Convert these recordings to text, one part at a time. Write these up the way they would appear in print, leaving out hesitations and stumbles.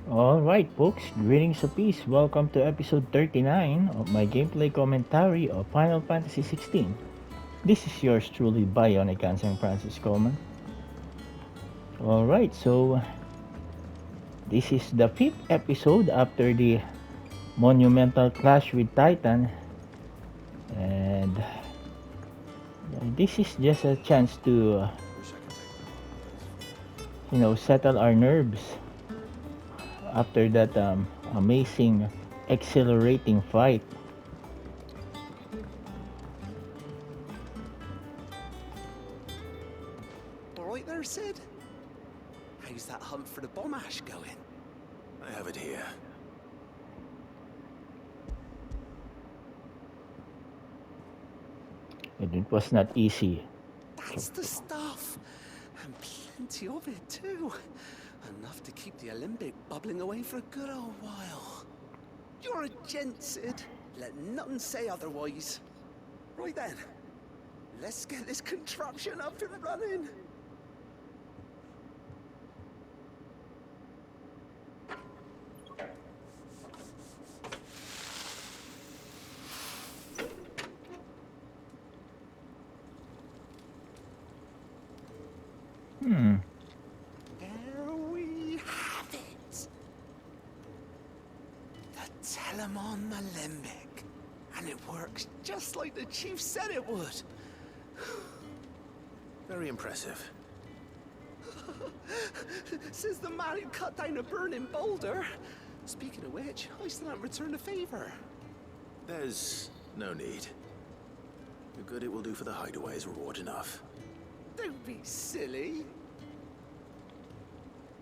Alright, folks, greetings of peace. Welcome to episode 39 of my gameplay commentary of Final Fantasy 16. This is yours truly, Bionicanseng Francis Coleman. Alright, so this is the fifth episode after the monumental clash with Titan, and this is just a chance to, settle our nerves after that amazing, exhilarating fight. All right there, Sid? How's that hunt for the bomb ash going? I have it here. And it was not easy. That's the stuff! And plenty of it, too. Enough to keep the Olympic bubbling away for a good old while. You're a gent, Sid. Let nothing say otherwise. Right then, let's get this contraption up and running. There we have it. The Telemon Alembic. And it works just like the chief said it would. Very impressive. Says the man who cut down a burning boulder. Speaking of which, I still haven't returned the favor. There's no need. The good it will do for the hideaway is reward enough. Don't be silly.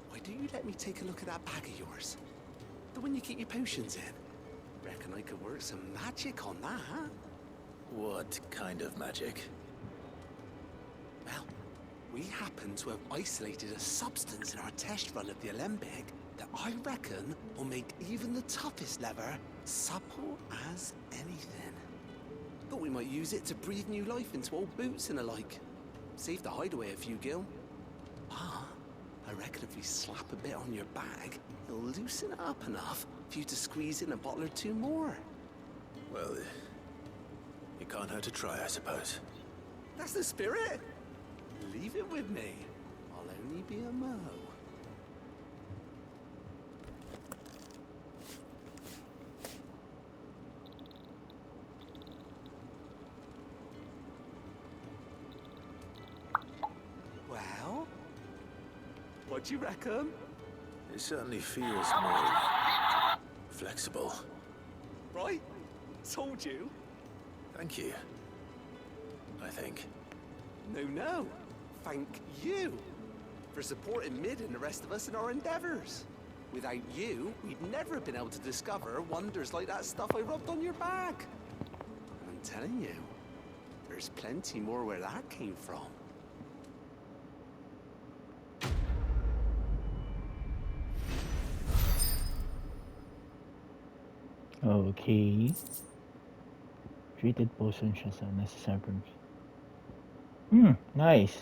Why don't you let me take a look at that bag of yours? The one you keep your potions in. Reckon I could work some magic on that, huh? What kind of magic? Well, we happen to have isolated a substance in our test run of the Alembic that I reckon will make even the toughest lever supple as anything. Thought we might use it to breathe new life into old boots and the like. Save the hideaway a few gil. Ah, I reckon if we slap a bit on your bag, it'll loosen it up enough for you to squeeze in a bottle or two more. Well, it can't hurt to try, I suppose. That's the spirit. Leave it with me. I'll only be a mo. Well, what do you reckon? It certainly feels more flexible. Right? Told you. Thank you. I think. No. Thank you for supporting Mid and the rest of us in our endeavors. Without you, we'd never have been able to discover wonders like that stuff I rubbed on your back. And I'm telling you, there's plenty more where that came from. Okay. Treated potions are necessary. Nice.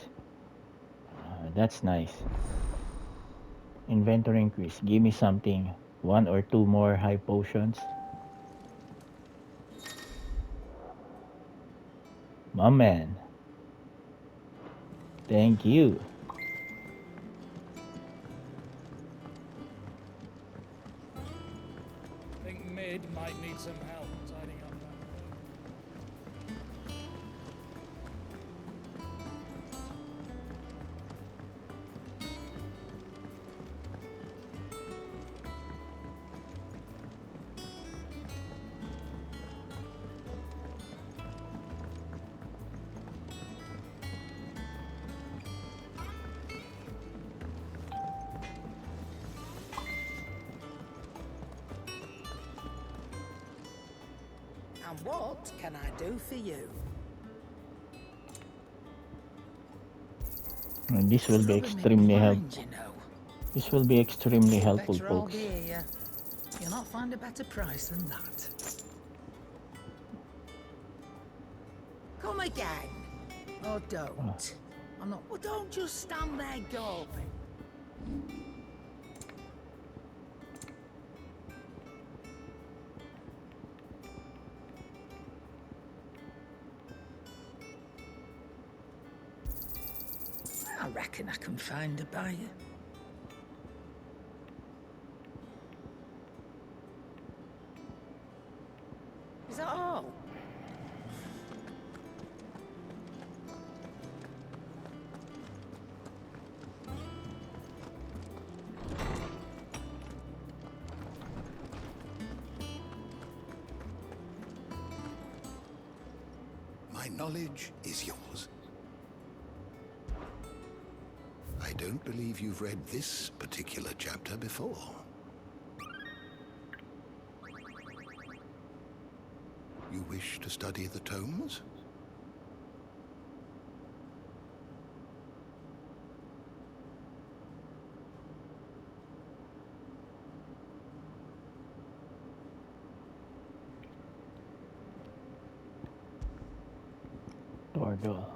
That's nice. Inventory increase. Give me something. One or two more high potions. My man. Thank you. Think Mid might need some help tidying up that And what can I do for you? And this will be Trouble me extremely blind, helpful. you know. This will be extremely helpful, Better all folks. here. You'll not find a better price than that. Come again. Or don't. I'm not. Well, don't just stand there gawping. reckon I can find a buyer. Is that all? My knowledge is yours. I don't believe you've read this particular chapter before. You wish to study the tomes? Tordo.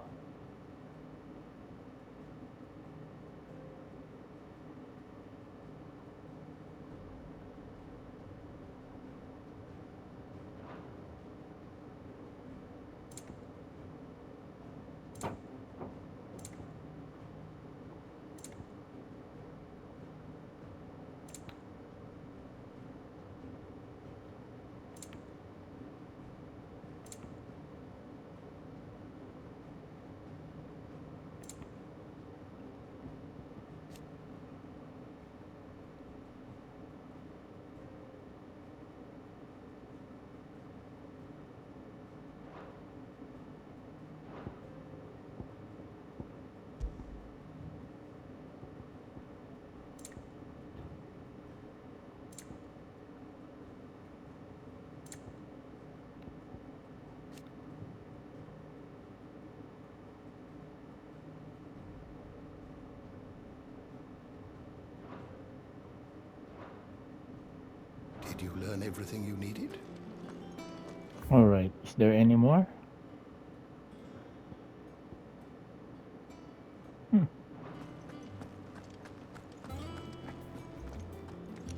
Did you learn everything you needed? Alright, is there any more?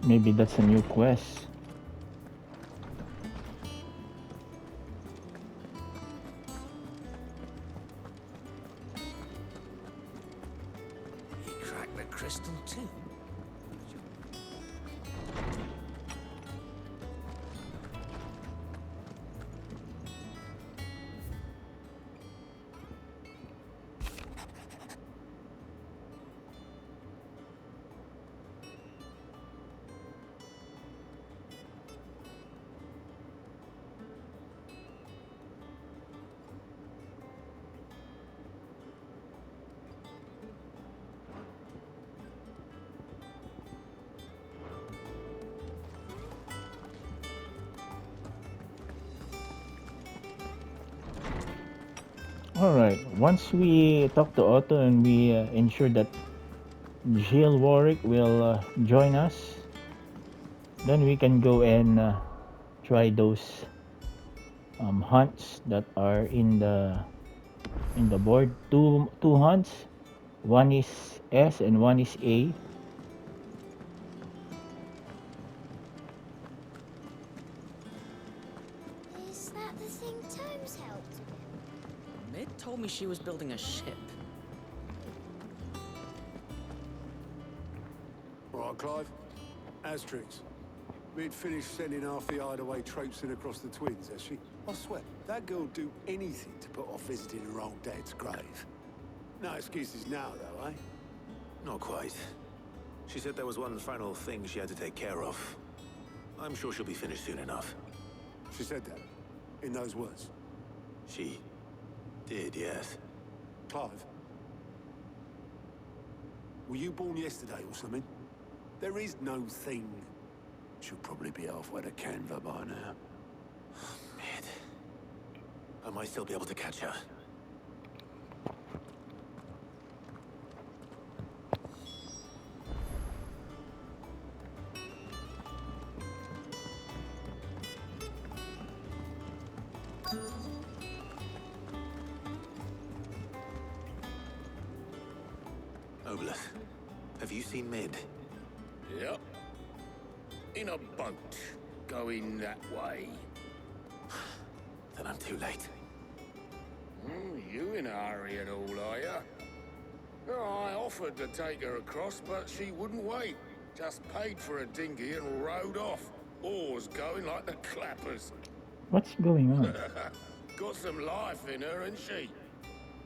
Maybe that's a new quest. He cracked the crystal too. Alright, once we talk to Otto and we ensure that Jill Warwick will join us, then we can go and try those hunts that are in the board. Two hunts, one is S and one is A. Is that the thing Tomes helped with? Mid told me she was building a ship. All right, Clive. Asterix. We'd finished sending half the hideaway traipsing across the twins, has she? I swear, that girl'd do anything to put off visiting her old dad's grave. No excuses now, though, eh? Not quite. She said there was one final thing she had to take care of. I'm sure she'll be finished soon enough. She said that, in those words. She did, yes. Clive, were you born yesterday or something? There is no thing. She'll probably be halfway to Canva by now. Mid. I might still be able to catch her. Obelith, have you seen Mid? Yep. In a boat, going that way. Then I'm too late. You in a hurry at all, are ya? I offered to take her across, but she wouldn't wait. Just paid for a dinghy and rowed off. Oars going like the clappers. What's going on? Got some life in her, ain't she?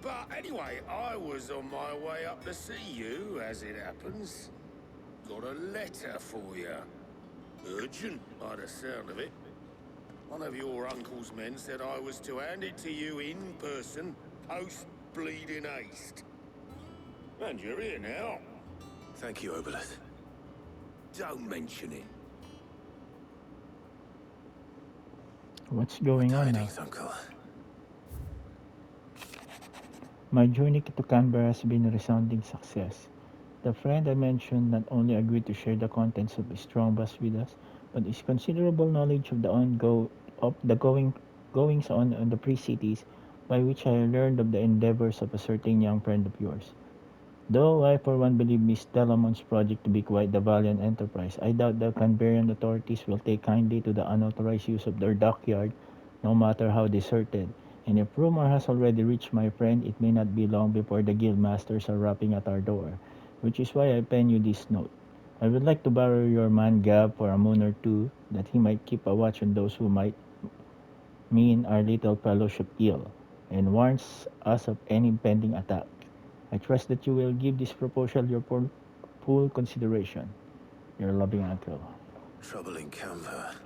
But anyway, I was on my way up to see you, as it happens. Got a letter for you. Urgent, by the sound of it. One of your uncle's men said I was to hand it to you in person, post-bleeding haste. And you're here now. Thank you, Obelith. Don't mention it. What's going on now? Tidings, Uncle. My journey to Canberra has been a resounding success. The friend I mentioned not only agreed to share the contents of his strong bus with us, but his considerable knowledge of the goings on the pre-cities, by which I learned of the endeavors of a certain young friend of yours. Though I for one believe Miss Delamont's project to be quite the valiant enterprise, I doubt the Canberran authorities will take kindly to the unauthorized use of their dockyard, no matter how deserted. And if rumor has already reached my friend, it may not be long before the guild masters are rapping at our door, which is why I pen you this note. I would like to borrow your man Gab for a moon or two, that he might keep a watch on those who might mean our little fellowship ill, and warns us of any impending attack. I trust that you will give this proposal your full consideration. Your loving uncle. Trouble in Canva.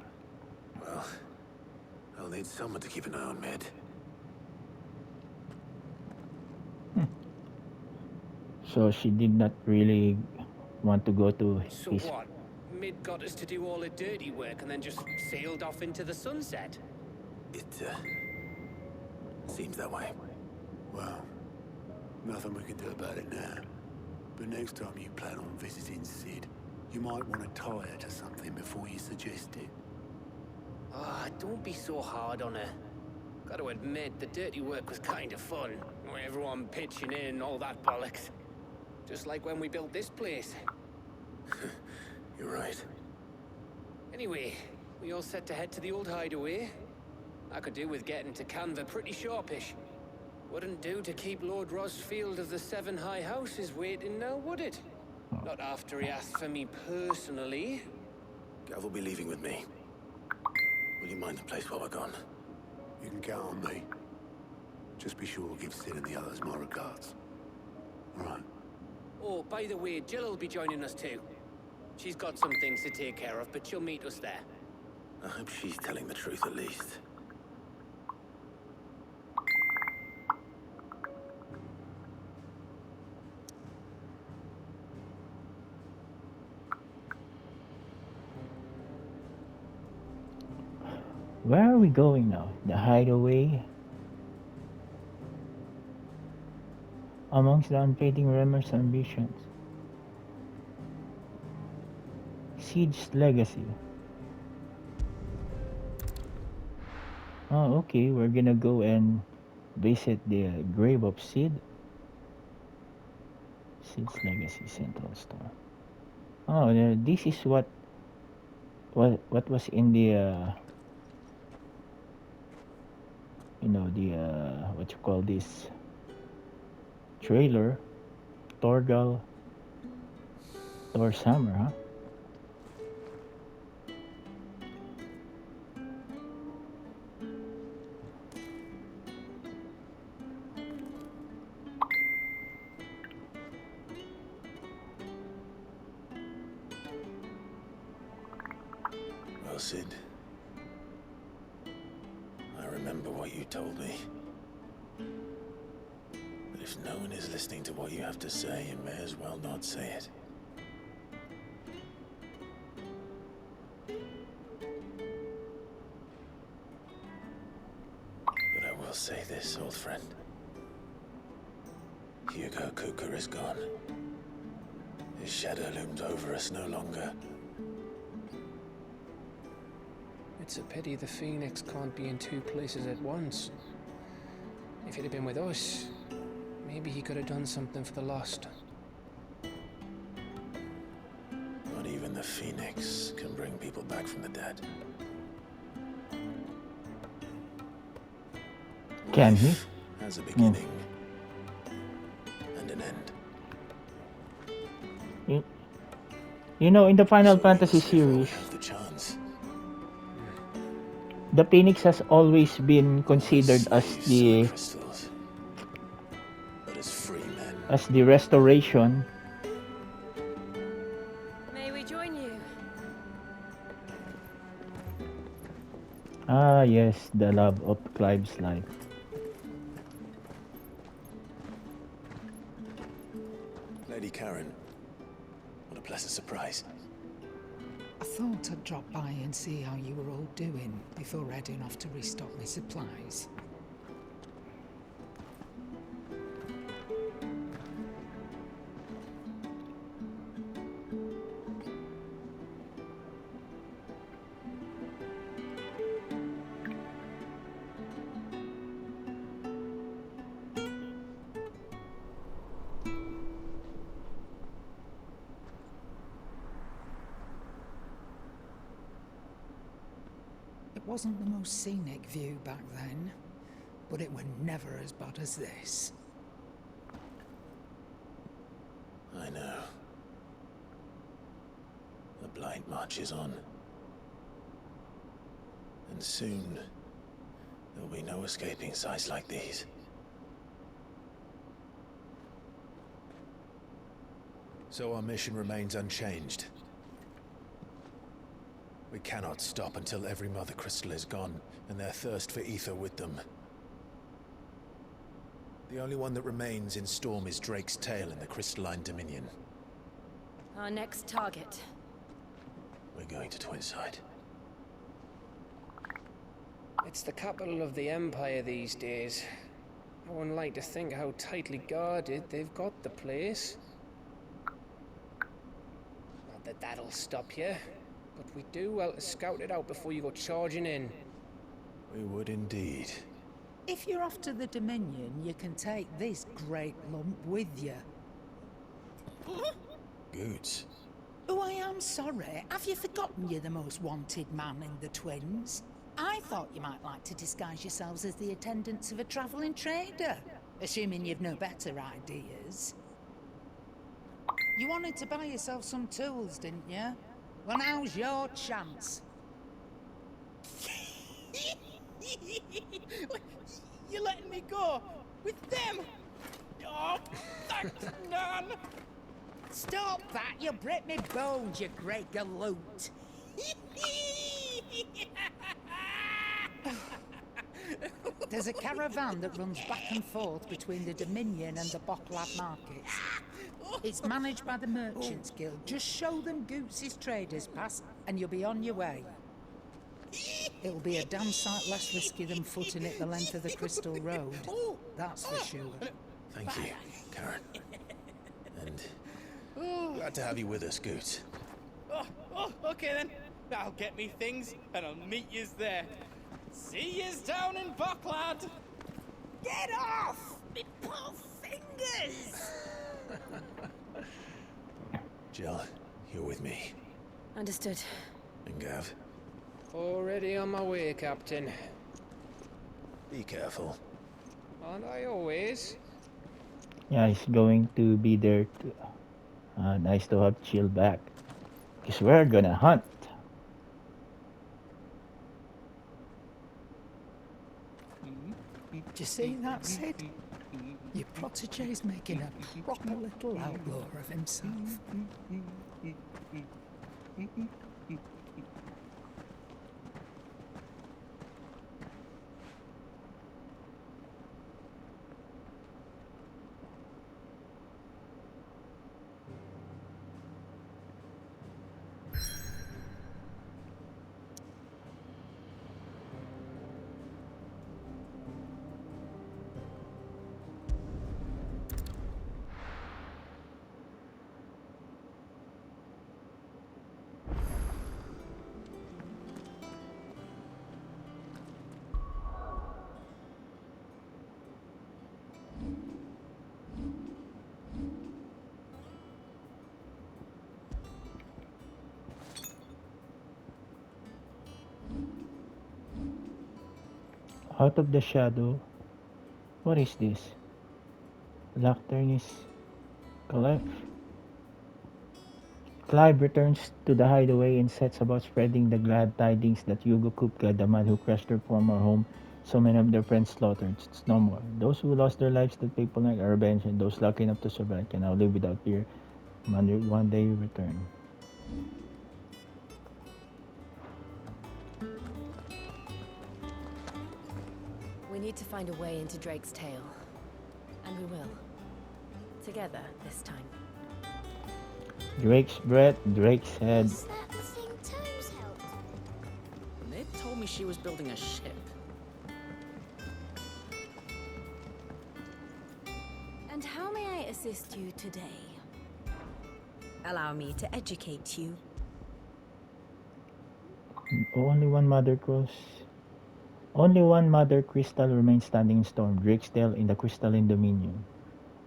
Well, I'll need someone to keep an eye on Mid. So she did not really want to go to So his... what? Mid got us to do all the dirty work and then just sailed off into the sunset? It, seems that way. Well, nothing we can do about it now. But next time you plan on visiting Sid, you might want to tie her to something before you suggest it. Ah, don't be so hard on her. Got to admit, the dirty work was kind of fun. Everyone pitching in, all that bollocks. Just like when we built this place. You're right. Anyway, we all set to head to the old hideaway. I could do with getting to Canva pretty sharpish. Wouldn't do to keep Lord Rosfield of the Seven High Houses waiting now, would it? Not after he asked for me personally. Gav will be leaving with me. Will you mind the place while we're gone? You can count on me. Just be sure to give Sid and the others my regards. All right. Oh, by the way, Jill will be joining us too. She's got some things to take care of, but she'll meet us there. I hope she's telling the truth at least. Where are we going now? The hideaway? Amongst the unfading Remmer's ambitions. Siege legacy. Oh, okay. We're gonna go and visit the grave of Sid. Sid's legacy central store. Oh, this is what was in the the what you call this trailer. Thor Summer, huh? Well, Sid. I remember what you told me. But if no one is listening to what you have to say, you may as well not say it. But I will say this, old friend. Hugo Kuka is gone. His shadow looms over us no longer. It's a pity the Phoenix can't be in two places at once. If he'd have been with us, maybe he could have done something for the lost. Not even the Phoenix can bring people back from the dead. Can he? Life has a beginning and an end. You know, in the Final So we'll Fantasy see if we series, have the chance. the Phoenix has always been Not as considered slaves to the crystals, but as free men. as the restoration. May we join you? Ah, yes, the love of Clive's life. Lady Karen, what a pleasant surprise. I thought I'd drop by and see how you were all doing before heading off to restock my supplies. It wasn't the most scenic view back then, but it were never as bad as this. I know. The blight marches on. And soon, there'll be no escaping sights like these. So our mission remains unchanged. We cannot stop until every Mother Crystal is gone, and their thirst for ether with them. The only one that remains in Storm is Drake's tail in the Crystalline Dominion. Our next target. We're going to Twinside. It's the capital of the Empire these days. I wouldn't like to think how tightly guarded they've got the place. Not that that'll stop you, but we do well to scout it out before you go charging in. We would indeed. If you're off to the Dominion, you can take this great lump with you. Goods. Oh, I am sorry. Have you forgotten you're the most wanted man in the Twins? I thought you might like to disguise yourselves as the attendants of a travelling trader, assuming you've no better ideas. You wanted to buy yourself some tools, didn't you? Well, now's your chance. You're letting me go with them? Oh, thanks, Nan. Stop that! You'll break me bones, you great galoot. There's a caravan that runs back and forth between the Dominion and the Bocklab markets. It's managed by the Merchants Guild. Just show them Goots' traders pass and you'll be on your way. It'll be a damn sight less risky than footing it the length of the Crystal Road. That's for sure. Thank you, Karen. And glad to have you with us, Goots. Okay then. I'll get me things and I'll meet yous there. See yous down in Bucklad. Get off! Me poor fingers! Jill, you're with me. Understood. And Gav, Already on my way, Captain. be careful. Aren't I always? Yeah, he's going to be there too. Nice to have Chill back. Because we're gonna hunt. Do you see that, Sid? Your protege's making a proper little outlaw of himself. Out of the shadow. What is this? Lactern is Clef. Clive returns to the hideaway and sets about spreading the glad tidings that Hugo Kupka, the man who crashed their former home, so many of their friends slaughtered, it's no more. Those who lost their lives that people like are avenged, and those lucky enough to survive can now live without fear. One day return. We need to find a way into Drake's tail. And we will. Together this time. Drake's breath, Drake's head. Is that the thing Tomes helped? Ned told me she was building a ship. And how may I assist you today? Allow me to educate you. Only one mother crystal remains standing in storm, Drake's tail in the crystalline dominion.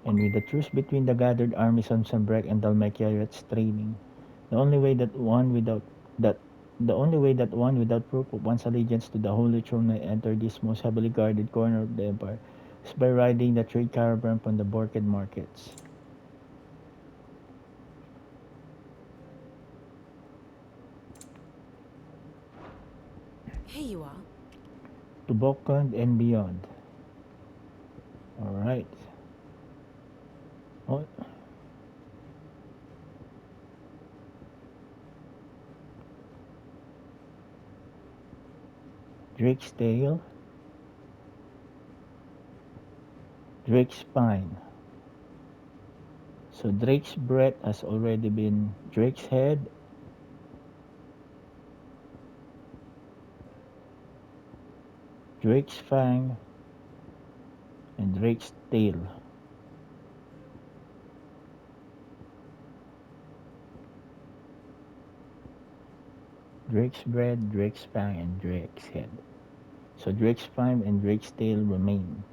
And with the truce between the gathered armies on Sambrek and Dalmekia straining, the only way that one without proof of one's allegiance to the Holy Throne may enter this most heavily guarded corner of the Empire is by riding the trade caravan from the Borked markets. Here you are. To Bokond and beyond. Alright. Oh. Drake's tail. Drake's spine. So Drake's breath has already been Drake's head. Drake's fang. And Drake's tail. Drake's breath, Drake's fang, and Drake's head. So Drake's spine and Drake's tail remain.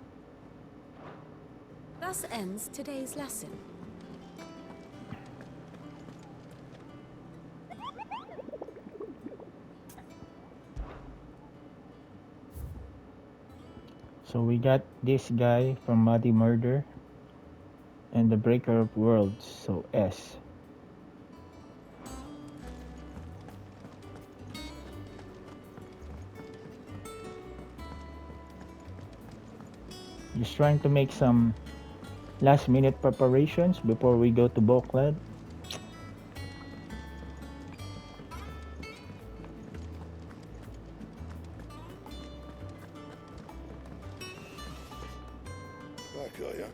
Thus ends today's lesson. So we got this guy from Muddy Murder and the Breaker of Worlds, so S. Just trying to make some last minute preparations before we go to Bokled. Back, are ya?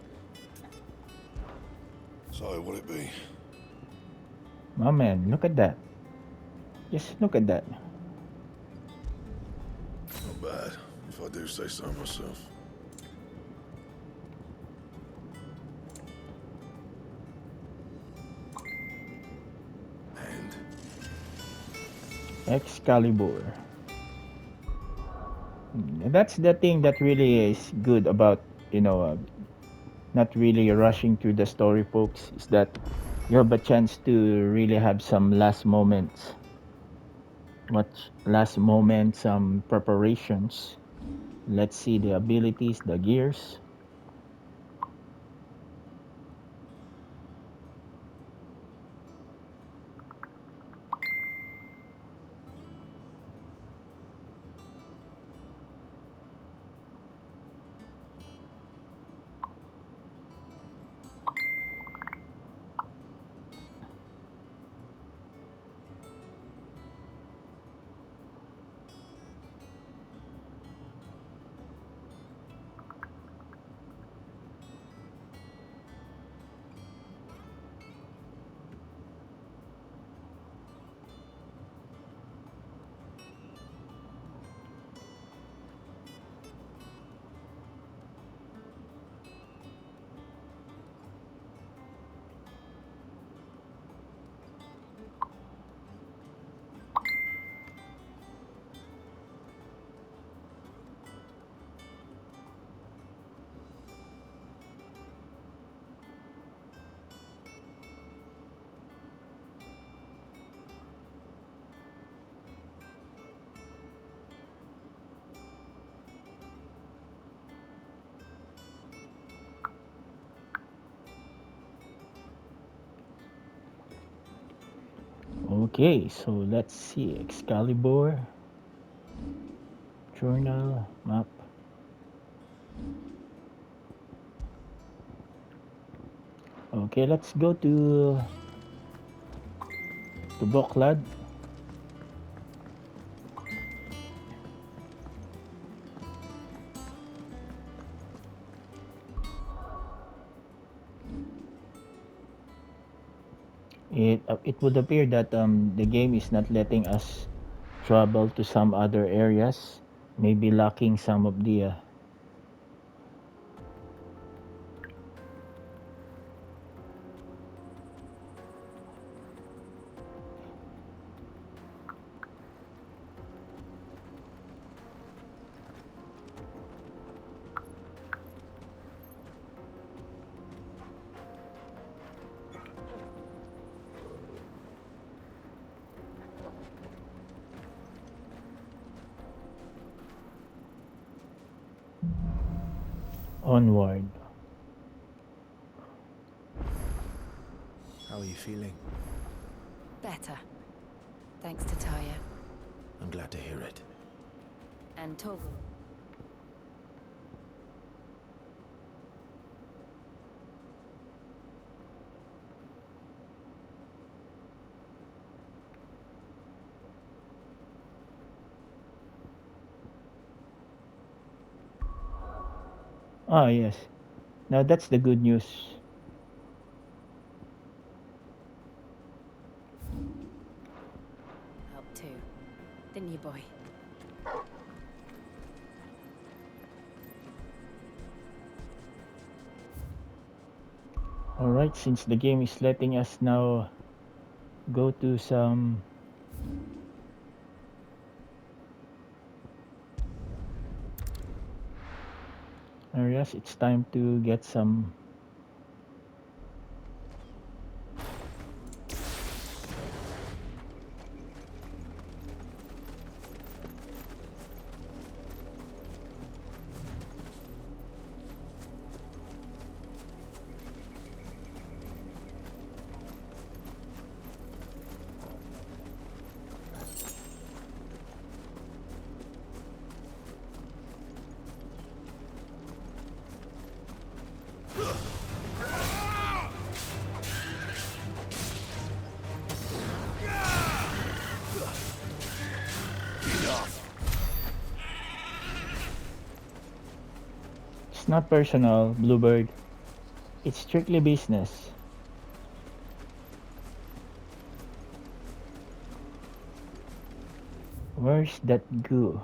So, what'll it be? My man, look at that. Just look at that. Not bad, if I do say so myself. And? Excalibur. That's the thing that really is good about, not really rushing through the story, folks, is that you have a chance to really have some last moments. Some preparations. Let's see the abilities, the gears. Okay, so let's see. Excalibur, journal, map. Okay, let's go to Boklad. It would appear that the game is not letting us travel to some other areas, maybe lacking some of the onward. How are you feeling? Better. Thanks to Taya. I'm glad to hear it. And Toggle. Ah, yes. Now that's the good news. Helped too. Didn't you, boy? Alright, since the game is letting us now go to some areas, it's time to get some It's not personal, Bluebird. It's strictly business. Where's that goo?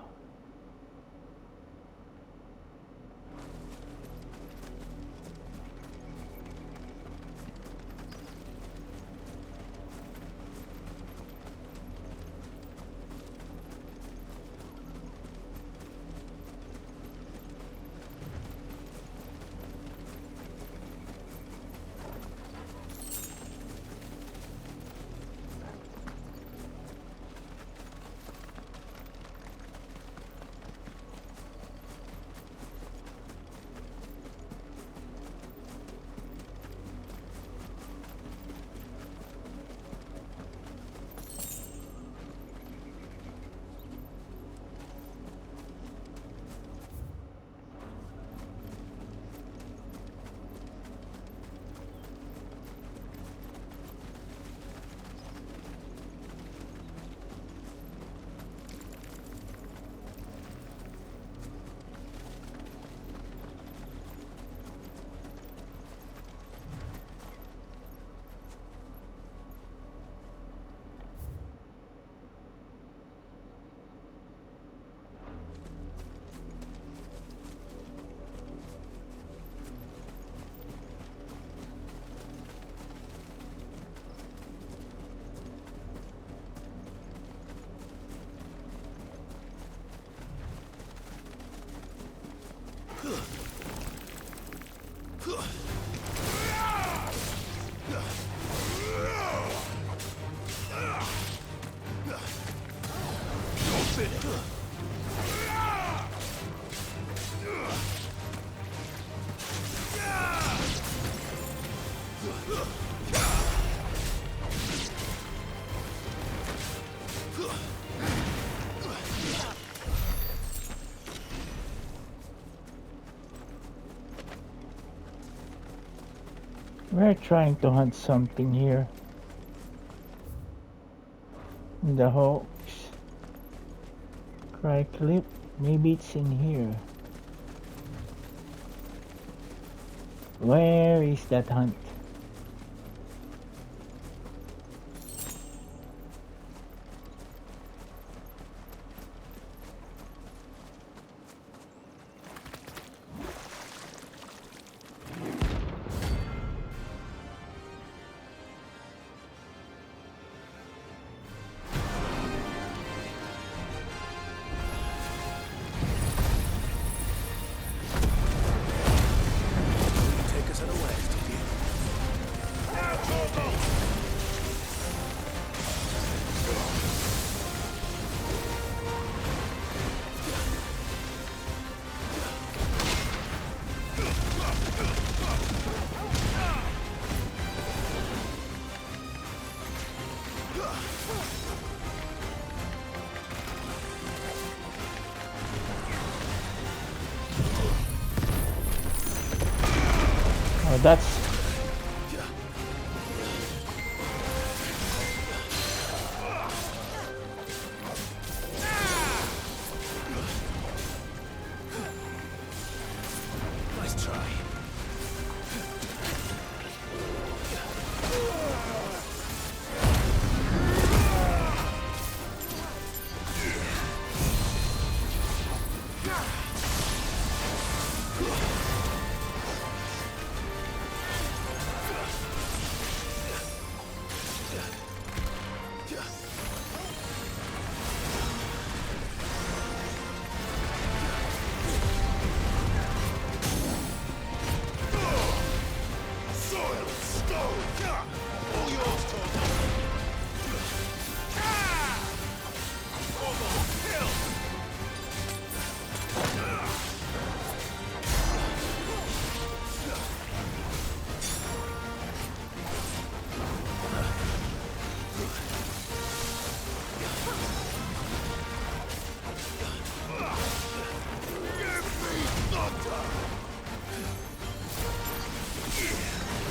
We're trying to hunt something here. The Hawks Cry clip. Maybe it's in here. Where is that hunt? Take us unawares, did you? Oh, that's... Nice try. Soil, stone, all yours, Tom. Almost killed. Give me thunder.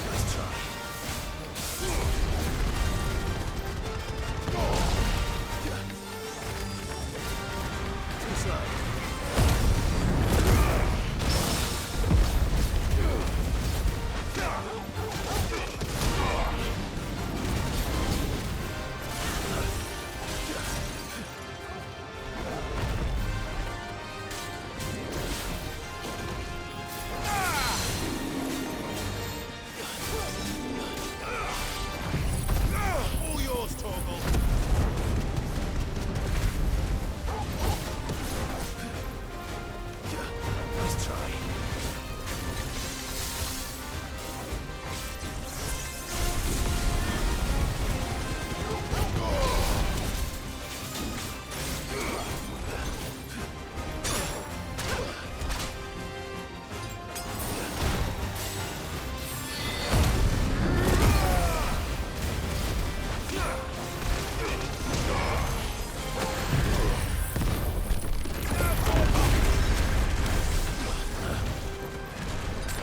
Nice try. Inside. All yours, Torgal. Nice try.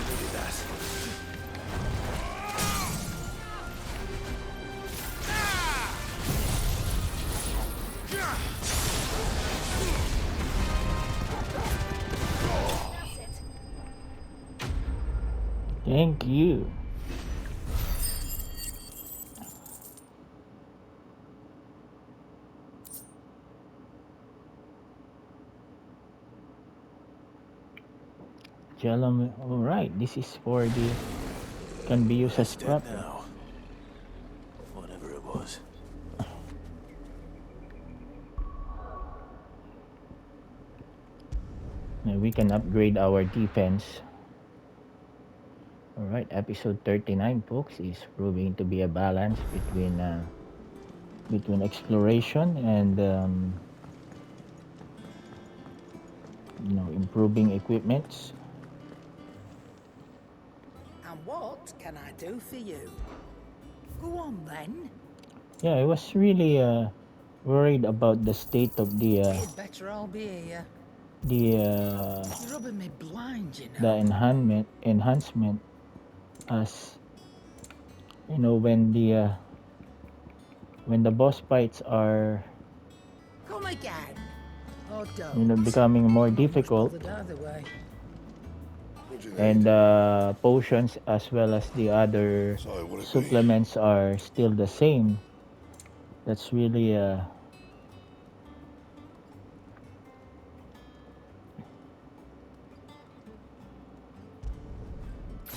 Look at that. Thank you. Gentlemen, all right. This is for the can be used as That's dead prop. now. Whatever it was. And we can upgrade our defense. All right, episode 39, folks, is proving to be a balance between exploration and improving equipments. And what can I do for you? Go on then. Yeah, I was really worried about the state of It'd better all be here. the You're rubbing me blind, you the know. enhancement as you know, when the boss fights are, Come again. Or don't. you know, becoming more I'm not much difficult, bothered either way. What do you and need? potions as well as the other So, what it be? supplements are still the same, that's really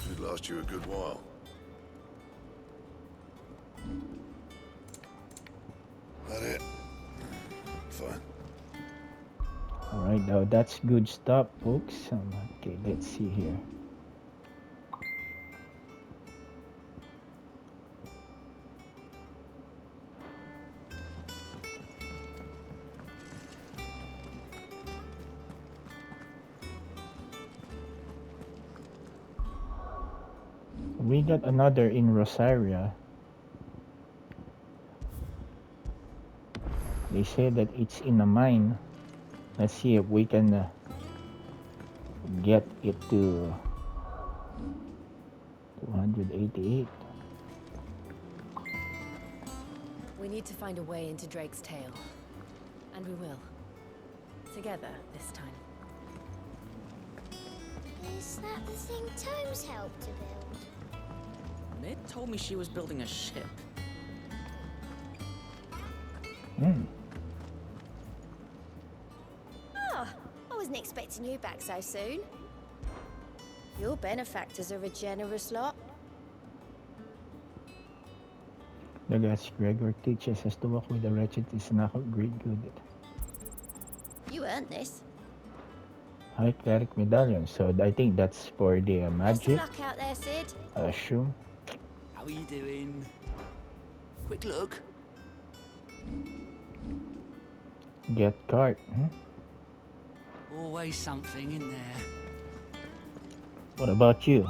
Should last you a good while. That it? Fine. all right. Now that's good stuff, folks. Okay, let's see here. We got another in Rosaria. They say that it's in a mine. Let's see if we can get it to 288. We need to find a way into Drake's tail. And we will. Together, this time. Is that the thing Tomes helped to build? Ned told me she was building a ship. Oh, I wasn't expecting you back so soon. Your benefactors are a generous lot. The gods Gregor teaches us to walk with the wretched is not of great good. You earned this. High cleric medallion. So I think that's for the Best of magic. luck out there, Sid. I assume. How are you doing? Quick look. Get cart. Always something in there. What about you?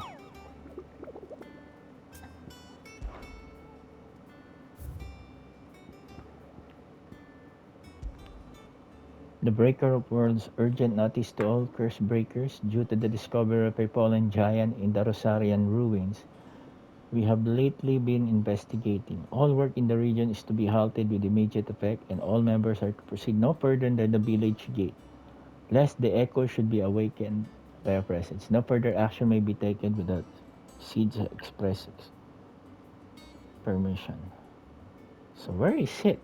The Breaker of Worlds urgent notice to all curse breakers due to the discovery of a fallen giant in the Rosarian ruins. We have lately been investigating. All work in the region is to be halted with immediate effect, and all members are to proceed no further than the village gate, lest the echo should be awakened by our presence. No further action may be taken without Sid's express permission. So where is it?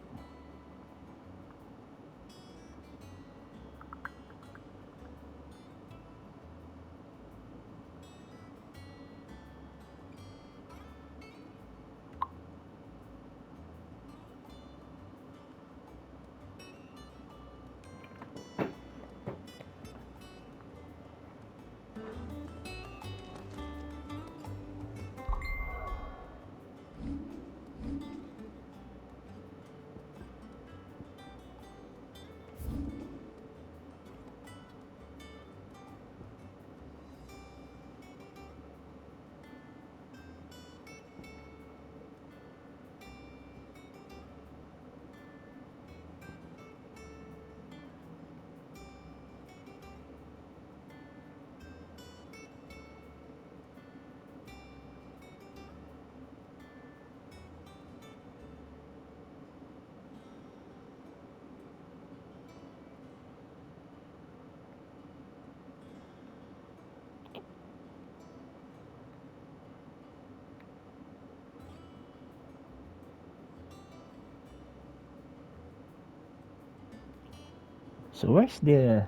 So where's the...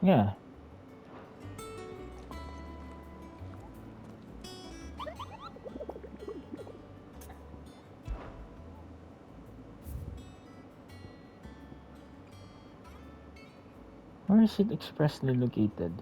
Yeah. Where is it expressly located?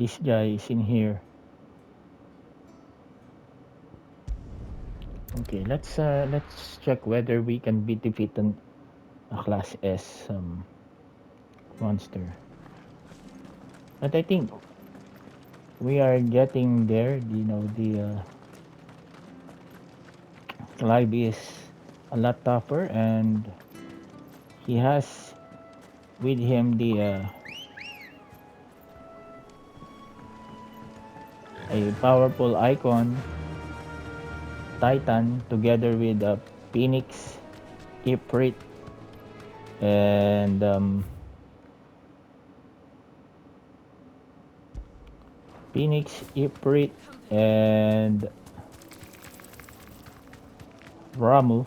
this guy is in here. Okay, let's check whether we can be defeated a class S monster. But I think we are getting there. You know, the Clive is a lot tougher, and he has with him the a powerful icon Titan together with Phoenix, Ifrit, and Phoenix, Ifrit, and Ramu.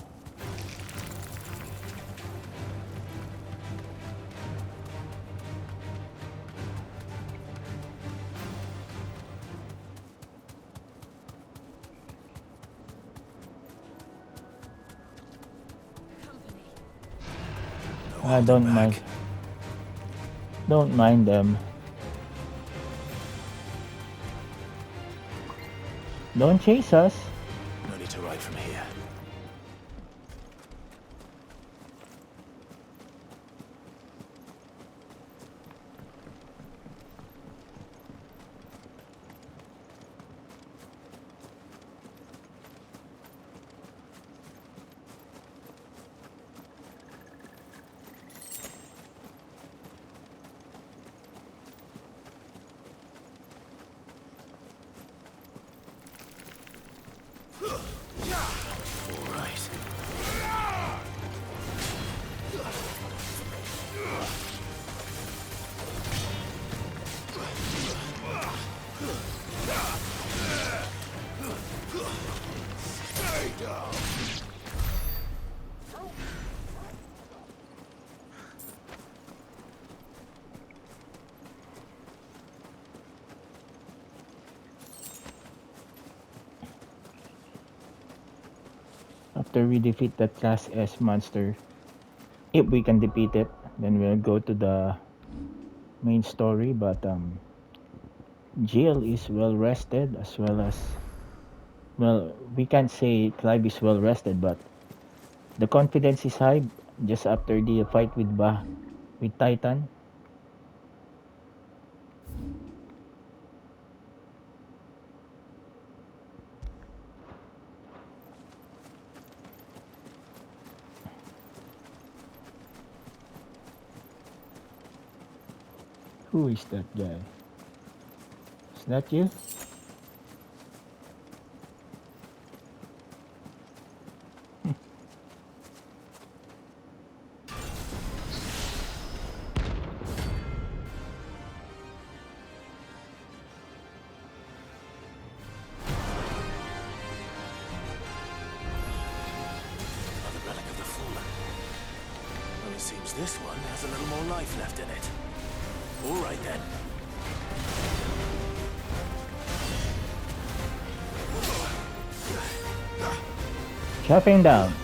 I don't mind them. Don't chase us. No need to ride from here. After we defeat that class S monster, if we can defeat it, then we'll go to the main story. But Jill is well rested, as well as, well, we can't say Clive is well rested, but the confidence is high just after the fight with Titan. Who is that guy? Is that you? Seems this one has a little more life left in it. All right then. Chopping down.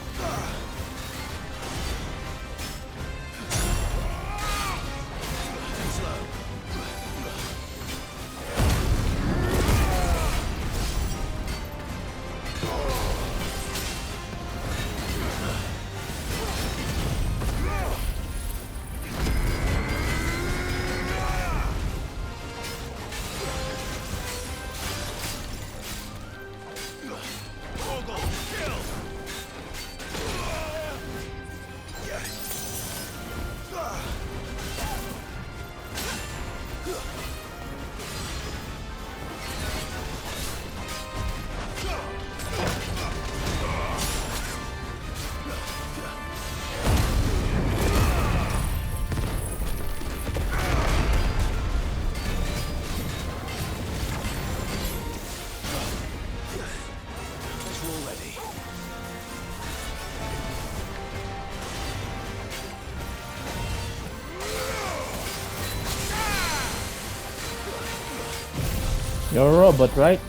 You're a robot, right?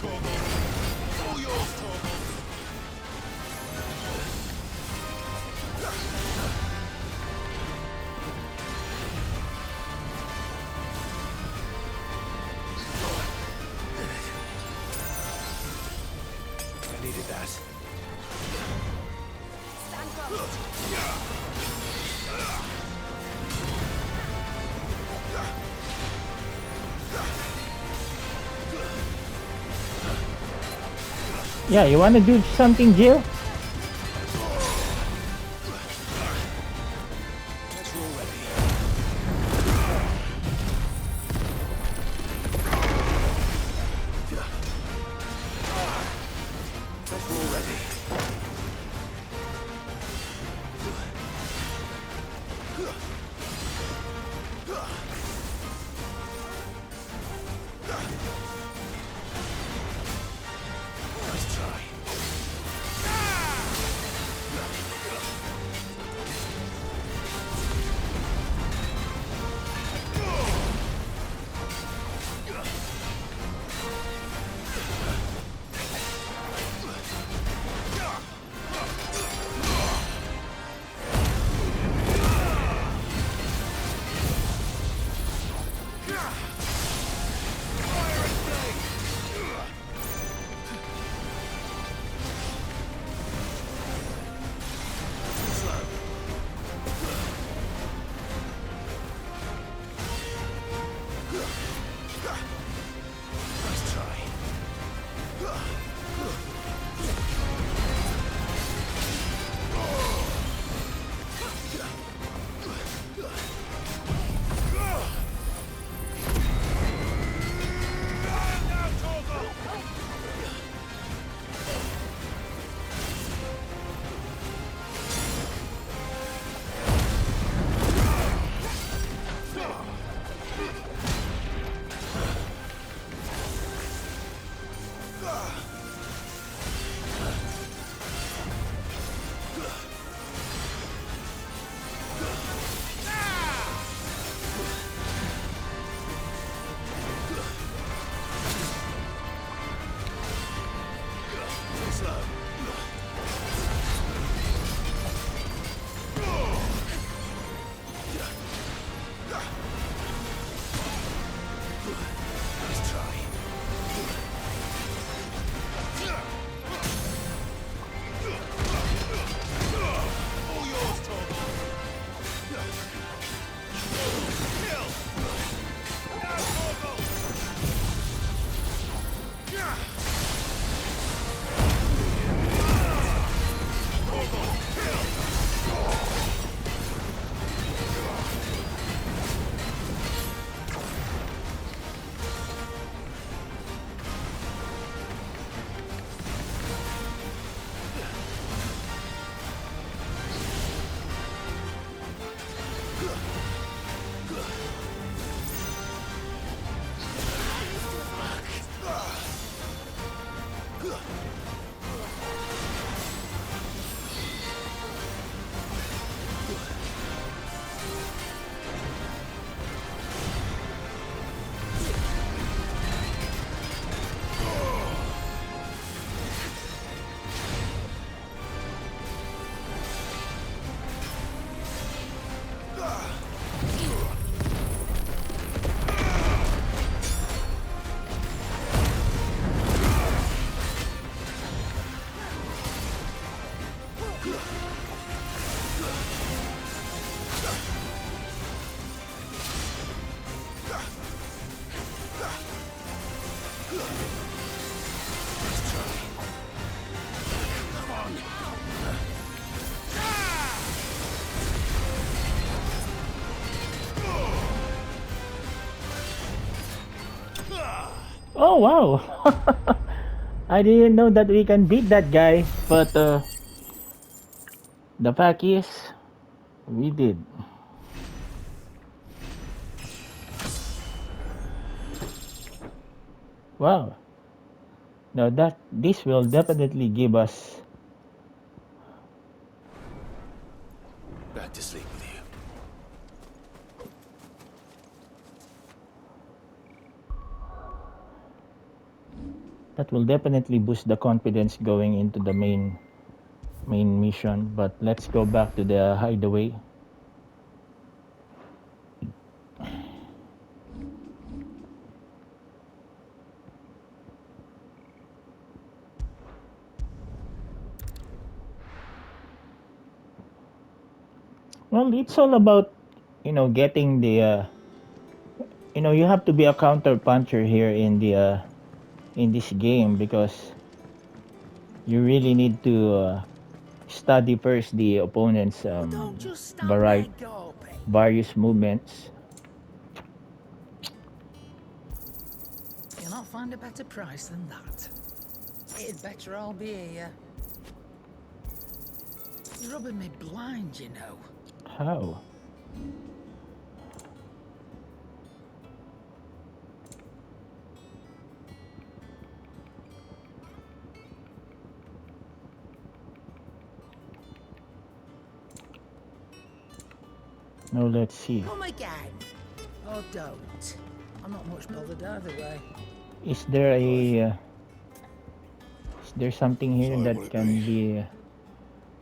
All yours, Torgal. I needed that. Stand fast. Yeah, you wanna do something, Jill? Oh wow! I didn't know that we can beat that guy, but the fact is, we did. Wow! Now that this will definitely give us. Back to sleep with you. That will definitely boost the confidence going into the main mission. But let's go back to the hideaway. Well, it's all about, getting the, you have to be a counter puncher here in this game, because you really need to study first the opponent's various movements. You'll not find a better price than that. It'd better all be here. You're rubbing me blind, you know. How? Now let's see. Come again. Oh, don't. I'm not much bothered either way. Is there something here that can be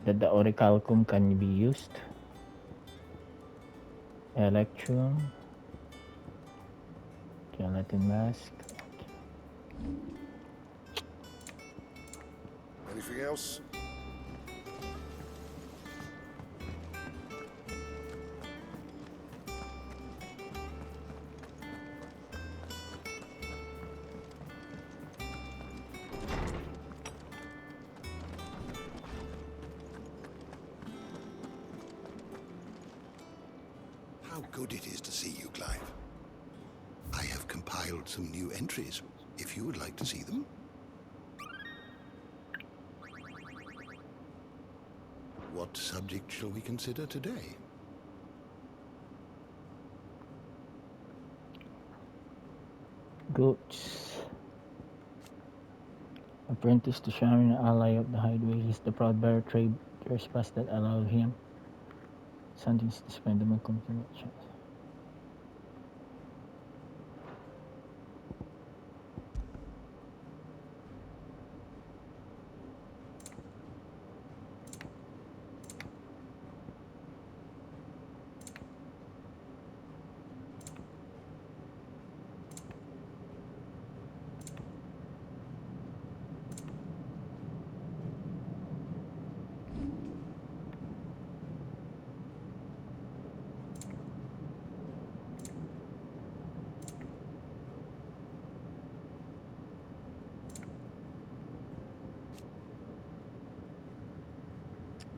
that the orichalcum can be used? Electrum, skeleton mask. Anything else? How good it is to see you, Clive. I have compiled some new entries, if you would like to see them. What subject shall we consider today? Goats. Apprentice to Sharon, ally of the hideaway, is the proud bearer trade trespass that allowed him something to spend the contributions.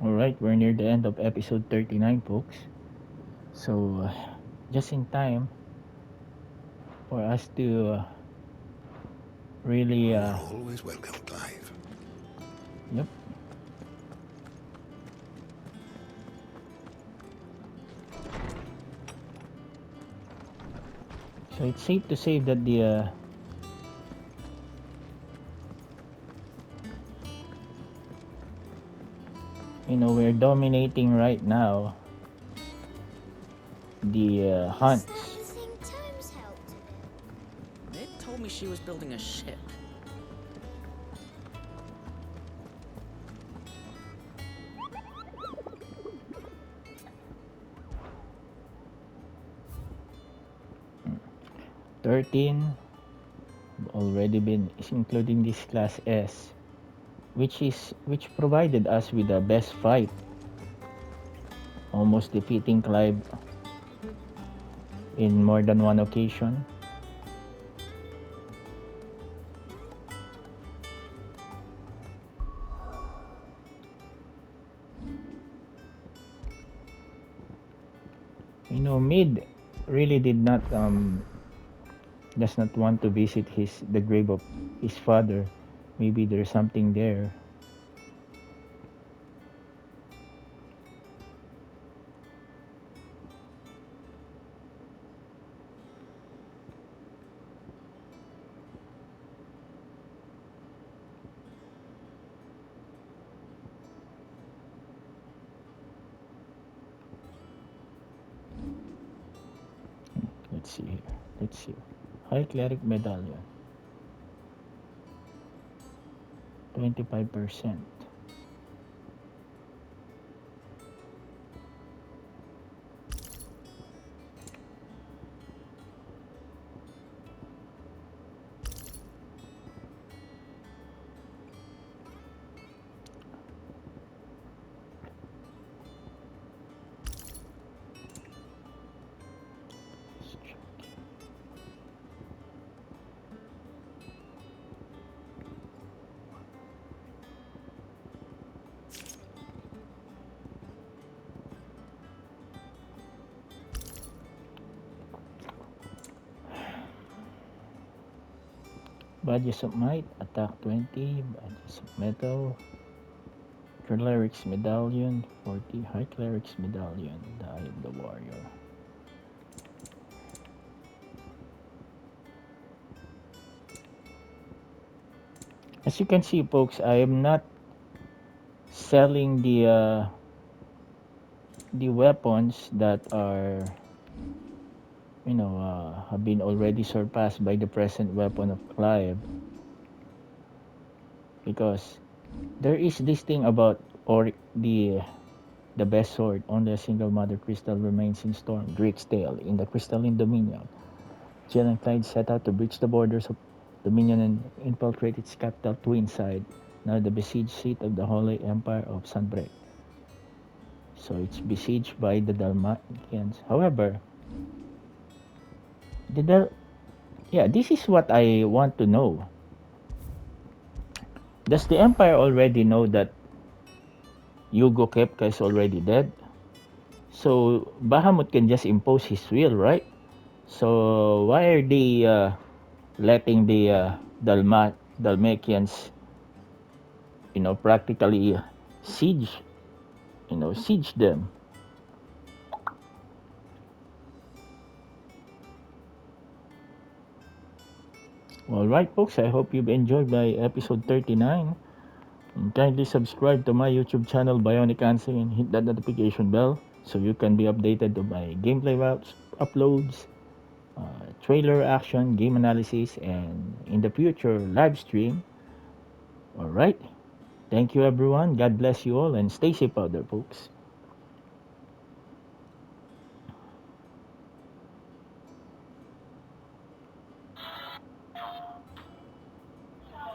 Alright, we're near the end of episode 39, folks. So, just in time for us to really... You're always welcome, Clive. Yep. So it's safe to say that the... we're dominating right now the hunts. Mid told me she was building a ship. $13 already been, including this class S, which provided us with the best fight, almost defeating Clive in more than one occasion. Mid really did not does not want to visit the grave of his father. Maybe there's something there. Let's see here. Let's see. High Cleric Medallion. 25%. Badges of Might, Attack 20, Badges of Metal, Cleric's Medallion, 40, High Cleric's Medallion, the Eye of the Warrior. As you can see, folks, I am not selling the weapons that are, have been already surpassed by the present weapon of Clive, because there is this thing about the best sword. Only a single mother crystal remains in Storm Drake's Tale in the Crystalline Dominion. Jill and Clyde set out to breach the borders of Dominion and infiltrate its capital, Twinside, now the besieged seat of the Holy Empire of Sunbreak. So it's besieged by the Dalmatians. However, this is what I want to know. Does the Empire already know that Hugo Kepka is already dead? So Bahamut can just impose his will, right? So why are they letting the Dalmatians, practically siege them? Alright folks, I hope you've enjoyed my episode 39. And kindly subscribe to my YouTube channel Bionicanseng and hit that notification bell so you can be updated on my gameplay routes, uploads, trailer action, game analysis, and in the future live stream. Alright, thank you everyone, God bless you all, and stay safe out there folks.